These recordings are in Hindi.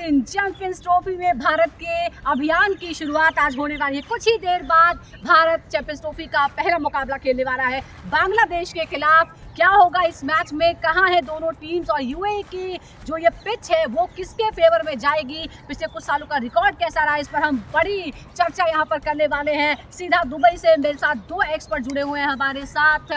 दिन चैंपियंस ट्रॉफी में भारत के अभियान की शुरुआत आज होने वाली है। कुछ ही देर बाद भारत चैंपियंस ट्रॉफी का पहला मुकाबला खेलने वाला है बांग्लादेश के खिलाफ। क्या होगा इस मैच में, कहां है दोनों टीम्स और यूएई की जो ये पिच है वो किसके फेवर में जाएगी, पिछले कुछ सालों का रिकॉर्ड कैसा रहा, इस पर हम बड़ी चर्चा यहां पर करने वाले हैं। सीधा दुबई से मेरे साथ दो एक्सपर्ट जुड़े हुए हैं हमारे साथ।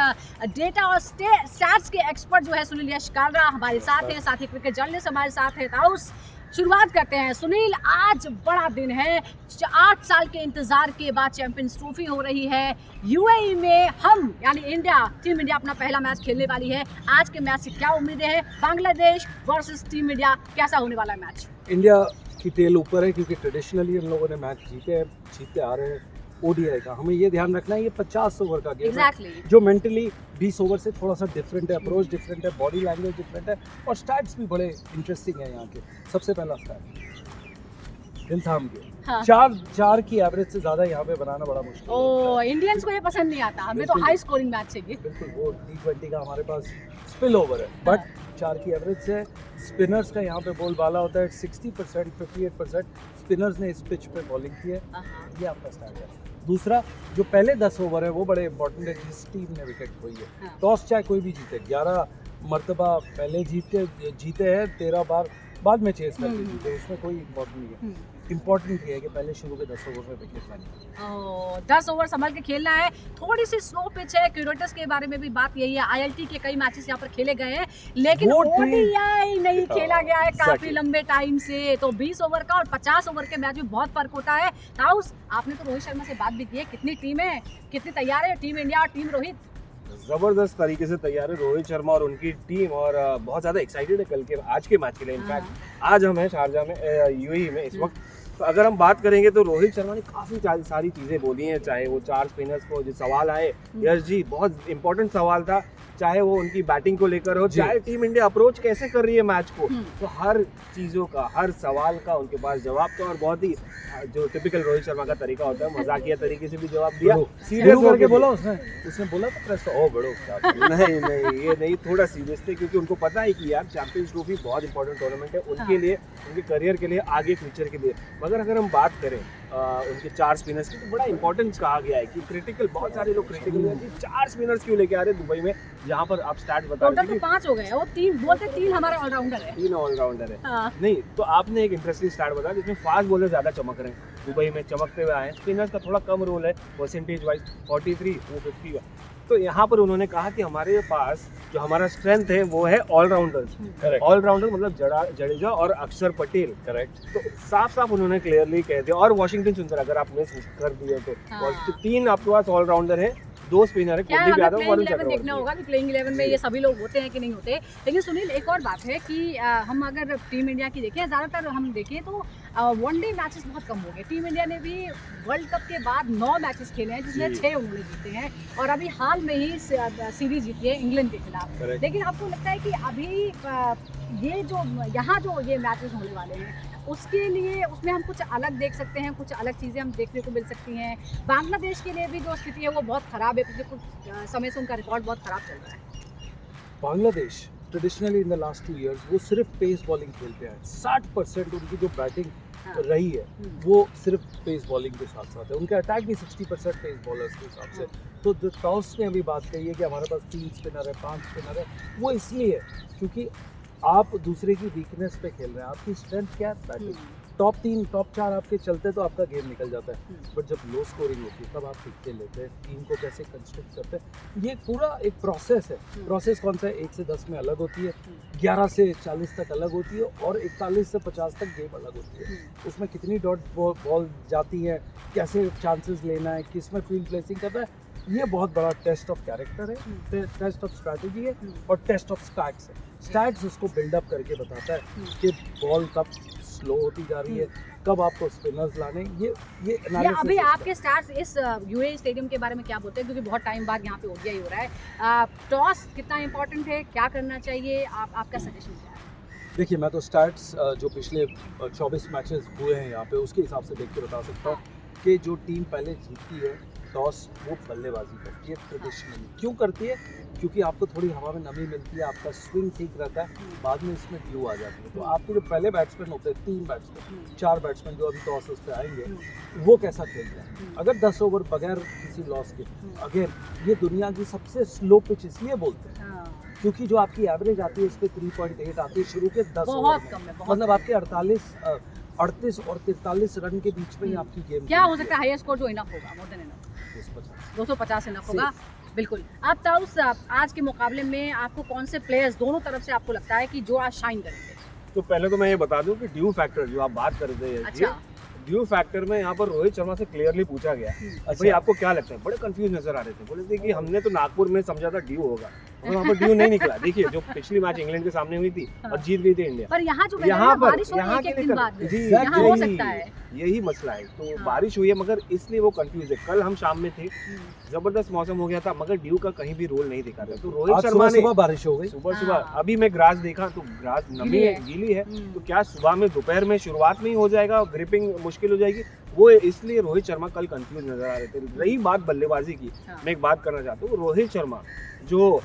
डेटा और स्टैट्स के एक्सपर्ट जो है सुनील यश कालरा हमारे साथ हैं, साथ ही क्रिकेट जर्नलिस्ट हमारे साथ है ताउस। शुरुआत करते हैं सुनील, आज बड़ा दिन है, 8 साल के इंतजार के बाद चैंपियंस ट्रॉफी हो रही है यूएई में। हम यानी इंडिया, टीम इंडिया अपना पहला मैच खेलने वाली है। आज के मैच से क्या उम्मीदें हैं? बांग्लादेश वर्सेस टीम इंडिया, कैसा होने वाला है मैच? इंडिया की टेल ऊपर है क्योंकि ट्रेडिशनली हम लोगों ने मैच जीते आ रहे हैं। ओडीआई का हमें ये ध्यान रखना है, ये 50 ओवर का गेम है जो मेंटली 20 ओवर से थोड़ा सा डिफरेंट है, अप्रोच डिफरेंट है, बॉडी लैंग्वेज डिफरेंट है और स्टैट्स भी बड़े इंटरेस्टिंग है यहाँ के। सबसे पहला स्टैट दिल थाम के, हाँ। चार की एवरेज से ज़्यादा यहाँ पे बनाना बड़ा मुश्किल है। इंडियंस को ये पसंद नहीं आता, हमें तो हाई स्कोरिंग मैच चाहिए। बिल्कुल, वो T20 का हमारे पास स्पिल ओवर है, बट 4 की एवरेज से स्पिनर्स का यहाँ पे बोलबाला होता है। 60%, 58% स्पिनर्स ने इस पिच पे बॉलिंग की है। ये आपका स्टार्ट है। दूसरा, जो पहले 10 ओवर है वो बड़े इंपॉर्टेंट है जिस टीम ने विकेट खोई है। टॉस चाहे कोई भी जीते, 11 मरतबा पहले जीते हैं, 13 बार बाद में चेस करके जीते, उसमें कोई इम्पोर्टेंट नहीं है। इम्पोर्टेंट ये है कि पहले शुरू के 10 ओवर में विकेट लानी। 10 ओवर संभल के खेलना है। थोड़ी सी स्लो पिच है, क्यूरेटस के बारे में भी बात यही है। आईएलटी के कई मैचेस यहाँ पर खेले गए हैं लेकिन ओडीआई नहीं खेला गया है काफी लंबे टाइम से। तो 20 ओवर का और 50 ओवर के मैच में बहुत फर्क होता है। ताउस, आपने तो रोहित शर्मा से बात भी की है, कितनी टीम है, कितनी तैयार है टीम इंडिया और टीम रोहित? ज़बरदस्त तरीके से तैयार है रोहित शर्मा और उनकी टीम, और बहुत ज़्यादा एक्साइटेड है कल के आज के मैच के लिए। इनफैक्ट आज हम हैं शारजा में, यूएई में इस वक्त। तो अगर हम बात करेंगे तो रोहित शर्मा ने काफ़ी सारी चीज़ें बोली हैं, चाहे वो 4 स्पिनर्स को जो सवाल आए, यश जी बहुत इंपॉर्टेंट सवाल था, चाहे वो उनकी बैटिंग को लेकर हो, चाहे टीम इंडिया अप्रोच कैसे कर रही है मैच को, तो हर चीज़ों का, हर सवाल का उनके पास जवाब था। और बहुत ही जो टिपिकल रोहित शर्मा का तरीका होता है, मजाकिया तरीके से भी जवाब दिया। सीरियस करके बोला उसने बोला तो प्रेस ओ बड़ो नहीं ये नहीं, थोड़ा सीरियस थे क्योंकि उनको पता है कि यार चैंपियंस ट्रॉफी बहुत इंपॉर्टेंट टूर्नामेंट है उनके लिए, उनके करियर के लिए, आगे फ्यूचर के लिए। मगर अगर हम बात करें उनके 4 स्पिनर्स की, तो बड़ा इंपॉर्टेंस कहा गया है कि क्रिटिकल, बहुत सारे लोग क्रिटिकल हैं कि 4 स्पिनर्स क्यों लेके आ रहे हैं दुबई में, जहाँ पर आप स्टार्ट बता रहे हैं। 5 हो गए, वो 3 बोलते, 3 हमारे ऑलराउंडर है। 3 ऑलराउंडर है। नहीं तो आपने एक इंटरेस्टिंग स्टार्ट बताया जिसमें फास्ट बॉलर ज़्यादा चमक रहे हैं, दुबई में चमकते हुए आए हैं। स्पिनर्स का थोड़ा कम रोल है परसेंटेज वाइज, 43 वो 50। तो यहाँ पर उन्होंने कहा कि हमारे पास जो हमारा स्ट्रेंथ है वो है ऑलराउंडर। ऑलराउंडर मतलब जडेजा और अक्षर पटेल। करेक्ट। तो साफ उन्होंने क्लियरली कह दिया। और वॉशिंगटन सुंदर, अगर आपने कर दिया तो 3 आपके पास ऑलराउंडर है, 2 स्पिनर है, कुलदीप यादव, वरुण चक्रवर्ती। देखना होगा कि प्लेइंग 11 में ये सभी लोग होते हैं कि नहीं होते। लेकिन सुनील, एक और बात है कि हम अगर टीम इंडिया की देखें, ज़्यादातर हम देखें तो वनडे मैचेस बहुत कम हो गए। टीम इंडिया ने भी वर्ल्ड कप के बाद 9 मैचेस खेले हैं जिसमें 6 उन्होंने जीते हैं, और अभी हाल में ही सीरीज जीती है इंग्लैंड के खिलाफ। लेकिन आपको लगता है कि अभी ये जो यहाँ जो ये मैचेस होने वाले हैं उसके लिए, उसमें हम कुछ अलग देख सकते हैं, कुछ अलग चीज़ें हम देखने को मिल सकती हैं? बांग्लादेश के लिए भी जो स्थिति है वो बहुत ख़राब है, पिछले कुछ समय से उनका रिकॉर्ड बहुत ख़राब चल रहा है। Bangladesh traditionally in the last 2 years वो सिर्फ पेस बॉलिंग खेलते हैं। 60% उनकी जो बैटिंग रही है वो सिर्फ पेस बॉलिंग के साथ साथ है। उनका अटैक भी 60% पेस बॉलर्स के हिसाब से। तो जो टॉस ने अभी बात कही है कि हमारे पास 3 स्पिनर है, 5 स्पिनर है, वो इसलिए है क्योंकि आप दूसरे की वीकनेस पे खेल रहे हैं। आपकी स्ट्रेंथ क्या है? बैटिंग। टॉप 3, टॉप 4 आपके चलते तो आपका गेम निकल जाता है, बट जब लो स्कोरिंग होती है तब आप टिकते लेते हैं, टीम को कैसे कंस्ट्रक्ट करते हैं। ये पूरा एक प्रोसेस है। प्रोसेस कौन सा है? 1 से 10 में अलग होती है, 11 से 40 तक अलग होती है, और 41 से 50 तक गेम अलग होती है। उसमें कितनी डॉट बॉल जाती है, कैसे चांसेस लेना है, किस में फील्ड प्लेसिंग करना है, ये बहुत बड़ा टेस्ट ऑफ कैरेक्टर है, टेस्ट ऑफ स्ट्रैटेजी है, और टेस्ट ऑफ स्टैट्स है। स्टैट्स उसको बिल्डअप करके बताता है कि बॉल कब स्लो होती जा रही है, कब आपको स्पिनर्स लाने। ये एनालिसिस। अभी आपके स्टार्स इस यूएई स्टेडियम के बारे में क्या बोलते हैं, क्योंकि बहुत टाइम बाद यहाँ पे ओडीआई हो रहा है। टॉस कितना इंपॉर्टेंट है, क्या करना चाहिए, आपका सजेशन क्या है? देखिए, मैं तो स्टैट्स जो पिछले 24 मैचेस हुए हैं यहाँ पे उसके हिसाब से देख के बता सकता हूँ कि जो टीम पहले जीतती है टॉस वो बल्लेबाजी करती है ट्रेडिशनली। क्यों करती है? क्योंकि आपको थोड़ी हवा में नमी मिलती है, आपका स्विंग ठीक रहता है, बाद में इसमें ड्यू आ जाती है। तो आपके जो पहले बैट्समैन होते हैं, 3 बैट्समैन 4 बैट्समैन जो अभी टॉस पे आएंगे, वो कैसा खेलते हैं? अगर 10 ओवर बगैर किसी लॉस के, अगेन ये दुनिया की सबसे स्लो पिच इसलिए बोलते हैं क्योंकि जो आपकी एवरेज आती है इस पे 3.8 आती है शुरू के 10 बहुत ओवर कम है, में। बहुत मतलब आपके 38 और 43 रन के बीच में ही आपकी गेम क्या हो सकता है हाईएस्ट स्कोर जो इनफ होगा, मोर देन इनफ 250 इनफ होगा। बिल्कुल। अब ताउस साहब, आज के मुकाबले में आपको कौन से प्लेयर्स दोनों तरफ से आपको लगता है कि जो आज शाइन करेंगे? तो पहले तो मैं ये बता दूं कि ड्यू फैक्टर जो आप बात कर रहे हैं, अच्छा। ड्यू फैक्टर में यहाँ पर रोहित शर्मा से क्लियरली पूछा गया भाई आपको क्या लगता है? बड़े कंफ्यूज नजर आ रहे थे, बोले थे कि हमने तो नागपुर में समझा था ड्यू होगा, और वहाँ पर ड्यू नहीं निकला। देखिए जो पिछली मैच इंग्लैंड के सामने हुई थी और जीत गई थी इंडिया, पर यहाँ जो यहाँ पर बारिश हो रही है एक दिन बाद, जी, यहाँ हो सकता है। यही मसला है। तो हाँ। बारिश हुई है मगर इसलिए वो कंफ्यूज है। कल हम शाम में थे, जबरदस्त मौसम हो गया था मगर ड्यू का कहीं भी रोल नहीं दिखा था। तो रोहित शर्मा ने सुबह बारिश हो गई, सुबह हाँ। अभी मैं ग्रास देखा तो ग्रास नमी है, गीली है। तो क्या सुबह में दोपहर में शुरुआत में ही हो जाएगा, ग्रिपिंग मुश्किल हो जाएगी? वो इसलिए रोहित शर्मा कल कंफ्यूज नजर आ रहे थे। रही बात बल्लेबाजी की, हाँ। मैं एक बात करना चाहता हूँ। रोहित शर्मा जो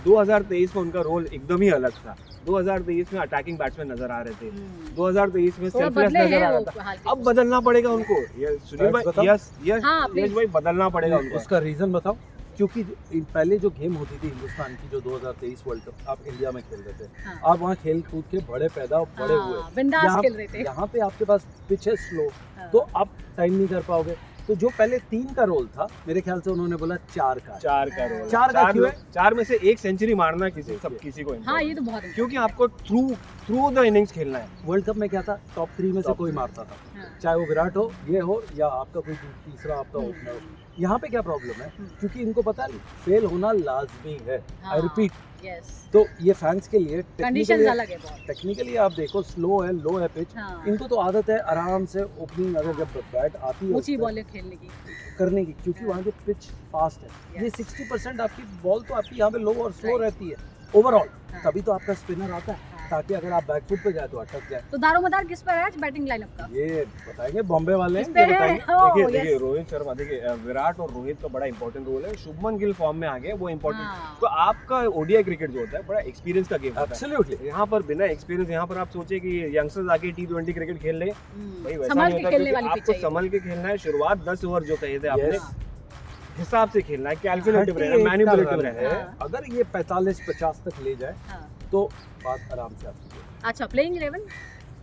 2023 में उनका रोल एकदम ही अलग था। 2023 में अटैकिंग बैट्समैन नजर आ रहे थे, 2023 में सेल्फलेस नजर आ रहा था। अब बदलना पड़ेगा उनको। ये सुनील भाई, यस यस भाई, बदलना पड़ेगा उनको। उसका रीजन बताओ। क्योंकि पहले जो गेम होती थी हिंदुस्तान की, जो 2023 वर्ल्ड कप आप इंडिया में खेल रहे थे, हाँ। आप वहाँ खेल कूद के बड़े पैदा और बड़े हुए, बिंदास खेल रहे थे। यहाँ पे आपके पास पिच है स्लो, हाँ। तो आप टाइम नहीं कर पाओगे। तो जो पहले 3 का रोल था, मेरे ख्याल से उन्होंने बोला 4 का। 4 का रोल, चार का क्यों है? 4 में से 1 सेंचुरी मारना किसी को हाँ, ये तो बहुत है। क्योंकि आपको थ्रू द इनिंग्स खेलना है। वर्ल्ड कप में क्या था, टॉप 3 में से कोई मारता था, हाँ। चाहे वो विराट हो, ये हो, या आपका कोई तीसरा आपका ओपनर हो। यहाँ पे क्या प्रॉब्लम है? क्योंकि इनको पता नहीं फेल होना लाजमी है। आई रिपीट, यस, तो ये फैंस के लिए कंडीशंस अलग है बहुत। टेक्निकली आप देखो, स्लो है, लो है पिच, हाँ। इनको तो आदत है आराम से ओपनिंग, अगर जब बैट आती है ऊंची उस पे बॉलें खेलने की। करने की, क्योंकि वहाँ जो पिच फास्ट है, ये 60% आपकी बॉल तो आपकी यहाँ पे लो और स्लो रहती है ओवरऑल, तभी तो आपका स्पिनर आता है, ताकि अगर आप बैकफुट पे जाए तो अटक जाए। तो दारोमदार किस पर है बैटिंग लाइनअप का? ये बताएंगे बॉम्बे वाले, किस पे ये है? बताएंगे। देखिए रोहित शर्मा, देखिए विराट और रोहित का बड़ा इंपॉर्टेंट रोल है। शुभमन गिल फॉर्म में आ गए, वो इंपॉर्टेंट। हाँ। तो आपका ओडीआई क्रिकेट जो होता है बड़ा एक्सपीरियंस का गेम होता है। एब्सोल्युटली। यहाँ पर बिना एक्सपीरियंस, यहाँ पर आप सोचे कि यंगस्टर्स आके T20 क्रिकेट खेल ले, भाई वैसा संभल नहीं के होता, खेलने क्योंकि वाली आपको पिच संभल के खेलना है। शुरुआत 10 ओवर जो कहे थे आपने, Yes. हिसाब से खेलना है, कैलकुलेटिव रहना है, मैनिपुलेटिव रहना है। हाँ। अगर ये 45-50 तक ले जाए हाँ। तो बात आराम से आती है। अच्छा, प्लेइंग 11?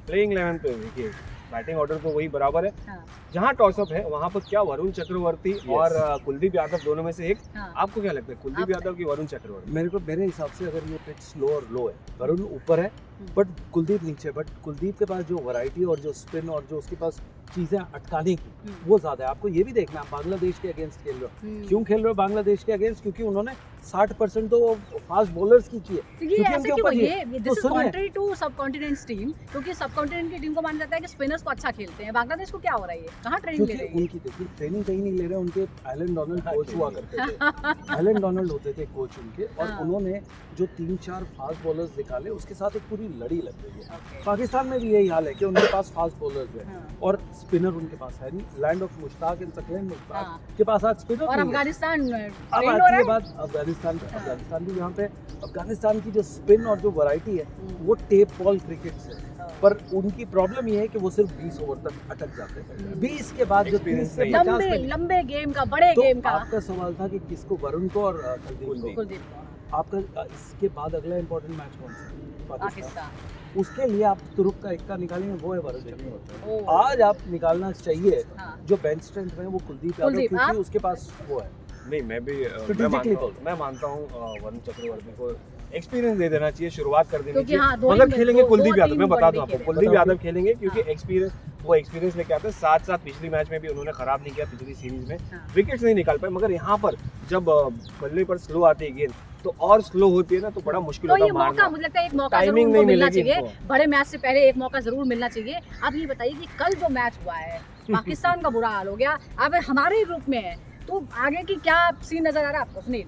प्लेइंग 11 पे देखिए बैटिंग ऑर्डर तो वही बराबर है। हाँ। जहाँ टॉसअप है वहाँ पर क्या वरुण चक्रवर्ती और कुलदीप यादव दोनों में से एक, हाँ। आपको क्या लगता है कुलदीप यादव की वरुण चक्रवर्ती? मेरे हिसाब से अगर ये पिच स्लो और लो है, वरुण ऊपर है बट कुलदीप नीचे, बट कुलदीप के पास जो वैरायटी और जो स्पिन और जो उसके पास चीजें अटकाने की, वो ज्यादा है। आपको ये भी देखना है, बांग्लादेश के अगेंस्ट खेल रहे हो। क्यों खेल रहे हो बांग्लादेश के अगेंस्ट? क्योंकि उन्होंने 60% तो फास्ट बॉलर्स की चाहिए, तो ये क्योंकि ऐसे उनके क्यों ऊपर है? ये ये तो दिस इज सुनिए। कॉन्ट्री टू सबकॉन्टिनेंट्स टीम, क्योंकि सबकॉन्टिनेंट की टीम को माना जाता है कि स्पिनर्स को अच्छा खेलते हैं। बांग्लादेश को क्या हो रहा है? ये कहाँ ट्रेनिंग ले क्योंकि रहे हैं? उनकी देखिए ट्रेनिंग कहीं नहीं ले रहे, उनके एलन डोनाल्ड कोच हुआ करते थे। एलन डोनाल्ड होते थे कोच उनके, और हाँ। उन्होंने जो 3-4 फास्ट बॉलर्स निकाले, उसके साथ एक पूरी लड़ी लग गई है। Okay. पाकिस्तान में भी यही हाल है कि उनके पास फास्ट बॉलर्स है हाँ। और स्पिनर उनके पास है नहीं। Land of Mushtaq and Saqlain Mushtaq हाँ। के पास आज स्पिनर और नहीं है। अफगानिस्तान अब ट्रेंड हो आती रहा है है। बात अफगानिस्तान पे। अफगानिस्तान भी यहाँ पे, अफगानिस्तान की जो स्पिन और जो वैरायटी है वो टेप बॉल क्रिकेट से, पर उनकी प्रॉब्लम ये है कि वो सिर्फ 20 ओवर तक अटक जाते हैं। 20 के बाद जो 30 से 50 लंबे में, लंबे गेम का, बड़े तो गेम का। आपका सवाल था कि किसको, वरुण को और कुलदीप को। कुलदीप को। आपका इसके बाद अगला इंपॉर्टेंट मैच कौन सा है? पाकिस्तान। पाकिस्तान। उसके लिए आप तुरुप का इक्का निकालेंगे, वो है वरुण चक्रवर्ती। ओह। आज आप निकालना चाहिए हाँ। जो बेंच स्ट्रेंथ में है वो कुलदीप यादव, कुलदीप, क्योंकि आप? उसके पास वो है। नहीं मैं भी Strategically मैं मानता हूँ वरुण चक्रवर्ती को एक्सपीरियंस दे देना चाहिए, शुरुआत कर देनी क्योंकि चाहिए। हाँ, दो मगर ही- खेलेंगे दो- कुलदीप दो यादव, तीन मैं बताता हूँ वनडे आपको, खेले। कुलदीप यादव खेलेंगे क्योंकि हाँ। एक्सपीरियंस लेके आते हैं। साथ साथ पिछली मैच में भी उन्होंने खराब नहीं किया, पिछली सीरीज में हाँ। विकेट्स नहीं निकाल पाए। मगर यहाँ पर जब बल्ले पर स्लो आती है गेंद तो और स्लो होती है ना, तो बड़ा मुश्किल तो होता ये है मौका, मारना। मुझे लगता है एक मौका जरूर टाइमिंग उनको नहीं मिलना मिलेगी चाहिए। इनको। बड़े मैच से पहले एक मौका जरूर मिलना चाहिए। अब ये बताइए कि कल जो मैच हुआ है, पाकिस्तान का बुरा हाल हो गया, अब हमारे ग्रुप में है, तो आगे की क्या सीन नजर आ रहा है आपको? सुनील,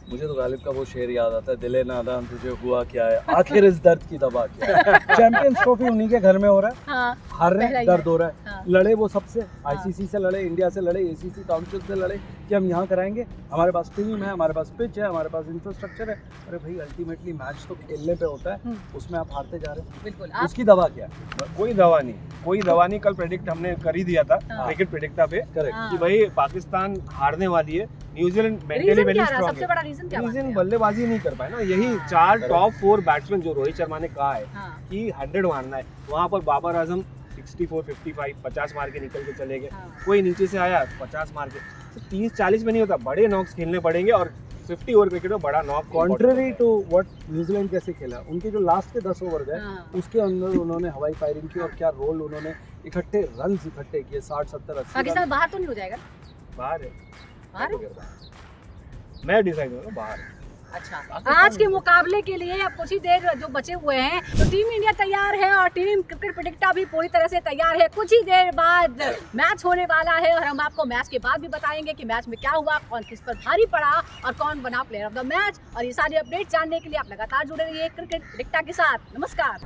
मुझे तो गालिब का वो शेर याद आता है, दिले नादान तुझे हुआ क्या है, आखिर इस दर्द की दवा क्या है। चैंपियंस ट्रॉफी उन्हीं के घर में हो रहा है, हाँ, हार रहे पहला हैं, ही दर्द हो रहा है। हाँ। लड़े वो सबसे, आईसीसी से लड़े, इंडिया से लड़े, एसीसी काउंसिल से लड़े कि हम यहाँ कराएंगे, हमारे पास टीम है, हमारे पास पिच है, हमारे पास इंफ्रास्ट्रक्चर है। अरे भाई अल्टीमेटली मैच तो खेलने पे होता है, उसमें आप हारते जा रहे हो, बिल्कुल उसकी दवा क्या है? कोई दवा नहीं। कल प्रेडिक्ट हमने कर ही दिया था क्रिकेट प्रेडिक्टा पे करेक्ट। कि भाई पाकिस्तान हारने वाली है। न्यूजीलैंड मेंटली रीजन वेरी क्या रहा? स्ट्रांग सबसे है। बड़ा रीजन क्या रीजन है? बल्लेबाजी नहीं कर पाए ना, यही 4 टॉप 4 बैट्समैन जो रोहित शर्मा ने कहा है हाँ, कि 100 मारना है, वहाँ पर बाबर आजम 64, 55, 50 मार के निकल के चले गए। हाँ। कोई नीचे से आया 50 मार के, तो 30-40 में नहीं होता, बड़े नॉक्स खेलने पड़ेंगे और 50 ओवर क्रिकेट में बड़ा knock contrary to what New Zealand कैसे खेला, उनके जो लास्ट के 10 ओवर गए हाँ। उसके अंदर उन्होंने हवाई फायरिंग की और क्या रोल उन्होंने इकट्ठे रन इकट्ठे किए, 60, 70, 80 पाकिस्तान रन। बाहर तो नहीं हो जाएगा? बाहर है। बाहर है? मैं डिसाइड करूँगा बाहर है। अच्छा, आज के मुकाबले के लिए अब कुछ ही देर जो बचे हुए हैं तो टीम इंडिया तैयार है और टीम क्रिकेट प्रेडिक्टा भी पूरी तरह से तैयार है। कुछ ही देर बाद मैच होने वाला है और हम आपको मैच के बाद भी बताएंगे कि मैच में क्या हुआ, कौन किस पर भारी पड़ा और कौन बना प्लेयर ऑफ द मैच। और ये सारी अपडेट जानने के लिए आप लगातार जुड़े रहिए क्रिकेट प्रेडिक्टा के साथ। नमस्कार।